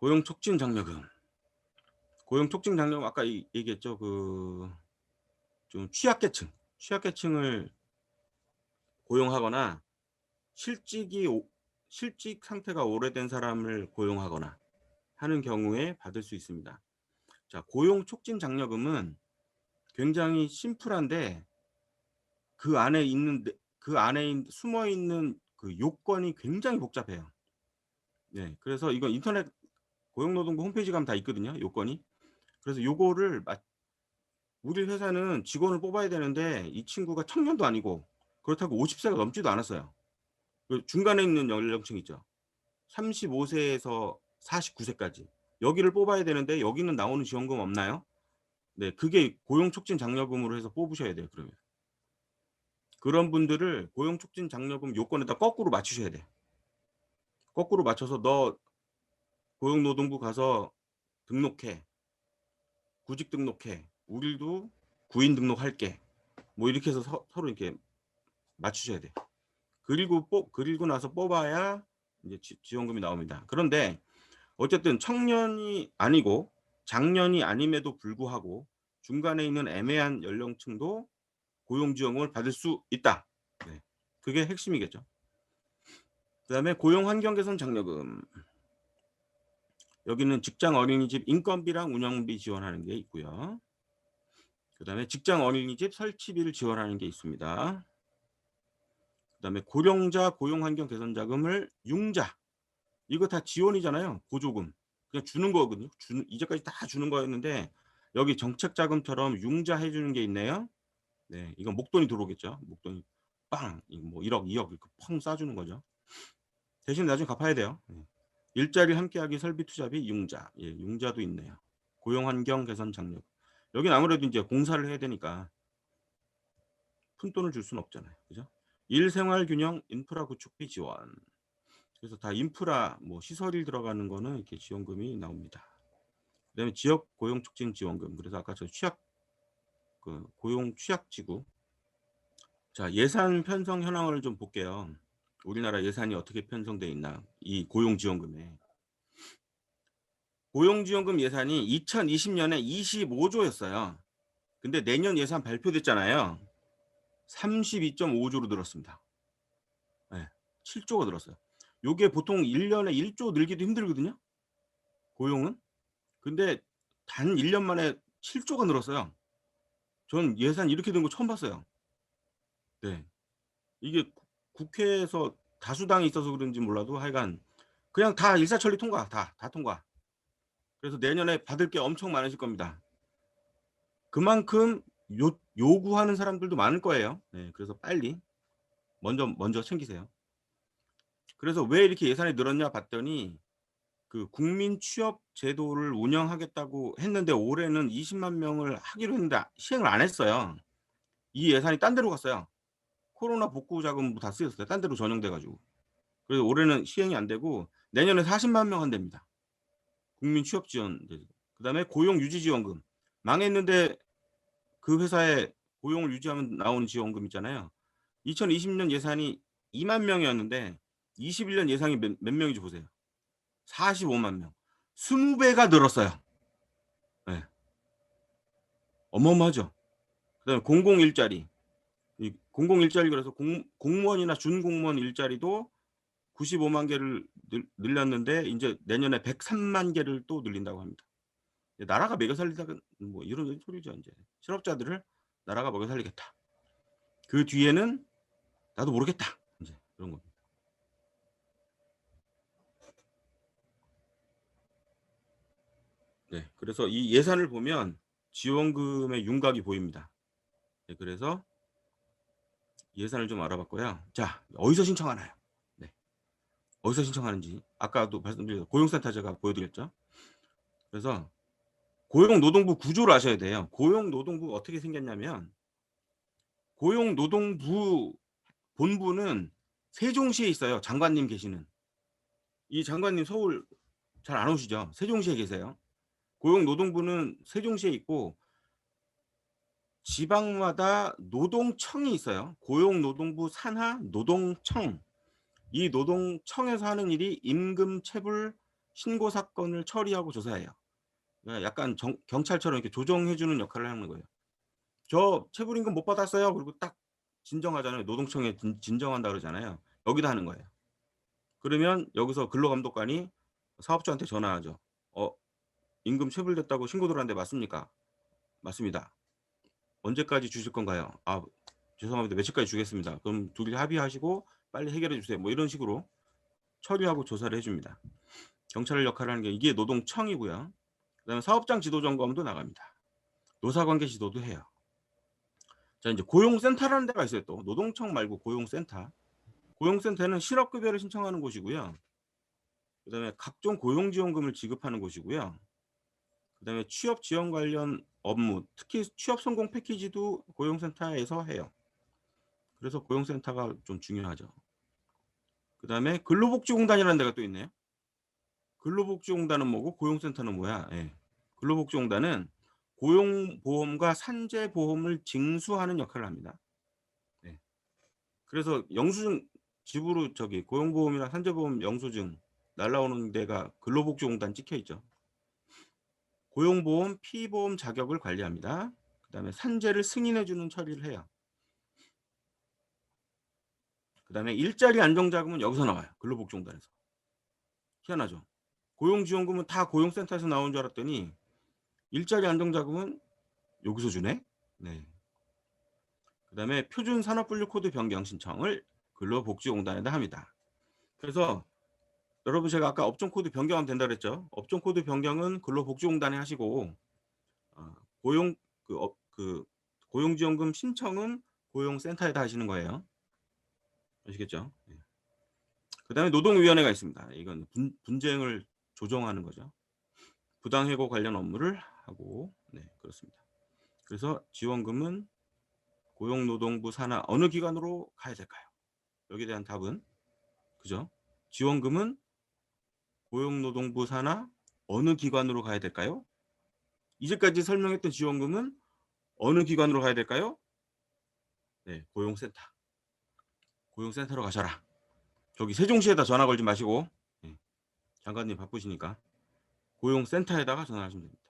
고용 촉진 장려금. 고용 촉진 장려금 아까 얘기했죠. 좀 취약계층을 고용하거나 실직 상태가 오래된 사람을 고용하거나 하는 경우에 받을 수 있습니다. 자, 고용 촉진 장려금은 굉장히 심플한데 그 안에 숨어 있는 그 요건이 굉장히 복잡해요. 네. 그래서 이건 인터넷 고용노동부 홈페이지 가면 다 있거든요, 요건이. 그래서 요거를 우리 회사는 직원을 뽑아야 되는데 이 친구가 청년도 아니고 그렇다고 50세가 넘지도 않았어요. 그 중간에 있는 연령층 있죠. 35세에서 49세까지. 여기를 뽑아야 되는데 여기는 나오는 지원금 없나요? 네. 그게 고용 촉진 장려금으로 해서 뽑으셔야 돼요, 그러면. 그런 분들을 고용 촉진 장려금 요건에다 거꾸로 맞추셔야 돼. 거꾸로 맞춰서 "너 고용노동부 가서 등록해. 구직 등록해. 우리도 구인 등록할게." 뭐 이렇게 해서 서로 이렇게 맞추셔야 돼요. 그리고 나서 뽑아야 이제 지원금이 나옵니다. 그런데 어쨌든 청년이 아니고 장년이 아님에도 불구하고 중간에 있는 애매한 연령층도 고용 지원금을 받을 수 있다. 네. 그게 핵심이겠죠. 그다음에 고용 환경 개선 장려금. 여기는 직장 어린이집 인건비랑 운영비 지원하는 게 있고요. 그다음에 직장 어린이집 설치비를 지원하는 게 있습니다. 그다음에 고령자 고용 환경 개선 자금을 융자. 이거 다 지원이잖아요. 보조금. 그냥 주는 거거든요. 이제까지 다 주는 거였는데 여기 정책 자금처럼 융자 해 주는 게 있네요. 네. 이건 목돈이 들어오겠죠. 목돈이 빵 뭐 1억, 2억 이렇게 펑 쏴 주는 거죠. 대신 나중에 갚아야 돼요. 예. 일자리 함께하기 설비 투자비 융자. 예, 융자도 있네요. 고용 환경 개선 장려. 여긴 아무래도 인제 공사를 해야 되니까 푼돈을 줄 수는 없잖아요. 그죠? 일생활 균형 인프라 구축비 지원. 그래서 다 인프라 뭐 시설이 들어가는 거는 이렇게 지원금이 나옵니다. 그다음에 지역 고용 촉진 지원금. 그래서 아까 저 고용 취약지구. 자, 예산 편성 현황을 좀 볼게요. 우리나라 예산이 어떻게 편성돼 있나. 이 고용 지원금에. 고용 지원금 예산이 2020년에 25조였어요. 근데 내년 예산 발표됐잖아요. 32.5조로 늘었습니다. 예. 7조가 늘었어요. 요게 보통 1년에 1조 늘기도 힘들거든요, 고용은. 근데 단 1년 만에 7조가 늘었어요. 전 예산 이렇게 된 거 처음 봤어요. 네. 이게 국회에서 다수당이 있어서 그런지 몰라도 하여간 그냥 다 일사천리 통과. 다 통과. 그래서 내년에 받을 게 엄청 많으실 겁니다. 그만큼 요구하는 사람들도 많을 거예요. 네. 그래서 빨리 먼저 챙기세요. 그래서 왜 이렇게 예산이 늘었냐 봤더니 그 국민 취업 제도를 운영하겠다고 했는데 올해는 20만 명을 하기로 했는데 시행을 안 했어요. 이 예산이 딴 데로 갔어요. 코로나 복구 자금 다 쓰였어요. 딴 데로 전용돼 가지고. 그래서 올해는 시행이 안 되고 내년에 40만 명 한답니다. 국민 취업 지원 제도. 그다음에 고용 유지 지원금. 망했는데 그 회사에 고용을 유지하면 나오는 지원금 있잖아요. 2020년 예산이 2만 명이었는데 21년 예산이 몇 명인지 보세요. 45만 명. 20배가 늘었어요. 예. 어마어마하죠. 그다음에 공공 일자리. 이 공공 일자리 그래서 공무원이나 준공무원 일자리도 95만 개를 늘렸는데 인제 내년에 103만 개를 또 늘린다고 합니다. 나라가 먹여 살리다가 뭐 이런 소리죠 인제. 실업자들을 나라가 먹여 살리겠다. 그 뒤에는 나도 모르겠다. 인제 그런 겁니다. 네. 그래서 이 예산을 보면 지원금의 윤곽이 보입니다. 네. 그래서 예산을 좀 알아봤고요. 자, 어디서 신청하나요? 네. 어디서 신청하는지 아까도 말씀드린 고용센터 제가 보여 드렸죠. 그래서 고용노동부 구조를 아셔야 돼요. 고용노동부가 어떻게 생겼냐면 고용노동부 본부는 세종시에 있어요, 장관님 계시는. 이 장관님 서울 잘 안 오시죠? 세종시에 계세요. 고용노동부는 세종시에 있고 지방마다 노동청이 있어요. 고용노동부 산하 노동청. 이 노동청에서 하는 일이 임금 체불 신고 사건을 처리하고 조사해요. 그러니까 약간 경찰처럼 이렇게 조정해 주는 역할을 하는 거예요. "저 체불임금 못 받았어요." 그리고 딱 진정하잖아요. 노동청에 진정한다 그러잖아요. 여기다 하는 거예요. 그러면 여기서 근로감독관이 사업주한테 전화하죠. 임금 체불됐다고 신고 들어왔는데 맞습니까?" "맞습니다." "언제까지 주실 건가요?" "아 죄송합니다. 며칠까지 주겠습니다." "그럼 둘이 합의하시고 빨리 해결해 주세요." 뭐 이런 식으로 처리하고 조사를 해 줍니다. 경찰 역할을 하는 게 이게 노동청이고요. 그다음에 사업장 지도 점검도 나갑니다. 노사관계 지도도 해요. 자 인제 고용센터라는 데가 있어요 또. 노동청 말고 고용센터. 고용센터는 실업급여를 신청하는 곳이고요. 그다음에 각종 고용지원금을 지급하는 곳이고요. 그다음에 취업 지원 관련 업무, 특히 취업 성공 패키지도 고용센터에서 해요. 그래서 고용센터가 좀 중요하죠. 그다음에 근로복지공단이라는 데가 또 있네요. 근로복지공단은 뭐고 고용센터는 뭐야? 예. 근로복지공단은 고용보험과 산재보험을 징수하는 역할을 합니다. 네. 그래서 영수증 집으로 저기 고용보험이나 산재보험 영수증 날라오는 데가 근로복지공단 찍혀 있죠. 고용보험, 피보험 자격을 관리합니다. 그다음에 산재를 승인해 주는 처리를 해요. 그다음에 일자리 안정자금은 여기서 나와요. 근로복지공단에서. 희한하죠. 고용지원금은 다 고용센터에서 나오는 줄 알았더니 일자리 안정자금은 여기서 주네. 네. 그다음에 표준 산업분류 코드 변경 신청을 근로복지공단에다 합니다. 그래서 여러분 제가 아까 업종 코드 변경하면 된다 그랬죠. 업종 코드 변경은 근로복지공단에 하시고 고용 그 고용지원금 신청은 고용센터에다 하시는 거예요. 아시겠죠? 예. 그다음에 노동위원회가 있습니다. 이건 분쟁을 조정하는 거죠. 부당해고 관련 업무를 하고 네 그렇습니다. 그래서 지원금은 고용노동부 산하 어느 기관으로 가야 될까요? 여기에 대한 답은 그죠? 지원금은 고용노동부 산하 어느 기관으로 가야 될까요? 이제까지 설명했던 지원금은 어느 기관으로 가야 될까요? 네, 고용센터. 고용센터로 가셔라. 저기 세종시에다 전화 걸지 마시고 네, 장관님 바쁘시니까 고용센터에다가 전화하시면 됩니다.